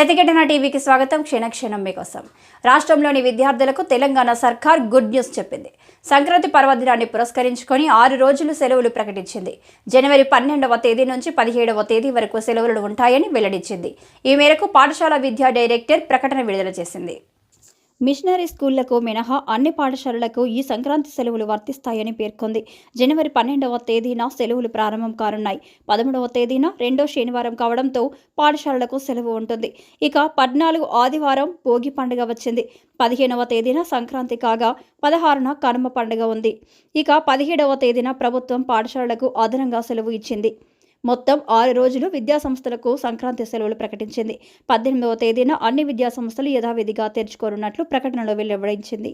ప్రతిఘటన టీవీకి స్వాగతం. క్షణక్షణం మీకోసం. రాష్ట్రంలోని విద్యార్థులకు తెలంగాణ సర్కార్ గుడ్ న్యూస్ చెప్పింది. సంక్రాంతి పర్వదినాన్ని పురస్కరించుకొని 6 రోజులు సెలవులు ప్రకటించింది. జనవరి 12వ తేదీ నుంచి 17వ తేదీ వరకు సెలవులు ఉంటాయని వెల్లడించింది. ఈ మేరకు పాఠశాల విద్యా డైరెక్టర్ ప్రకటన విడుదల చేసింది. మిషనరీ స్కూళ్లకు మినహా అన్ని పాఠశాలలకు ఈ సంక్రాంతి సెలవులు వర్తిస్తాయని పేర్కొంది. జనవరి 12వ తేదీన సెలవులు ప్రారంభం కానున్నాయి. 13వ తేదీన రెండో శనివారం కావడంతో పాఠశాలలకు సెలవు ఉంటుంది. ఇక 14 ఆదివారం భోగి పండుగ వచ్చింది. 15వ తేదీన సంక్రాంతి కాగా 16న కనుమ పండుగ ఉంది. ఇక 17వ తేదీన ప్రభుత్వం పాఠశాలలకు అదనంగా సెలవు ఇచ్చింది. మొత్తం 6 రోజులు విద్యాసంస్థలకు సంక్రాంతి సెలవులు ప్రకటించింది. 18వ తేదీన అన్ని విద్యాసంస్థలు యథావిధిగా తెరుచుకోనున్నట్లు ప్రకటనలో వెల్లడించింది.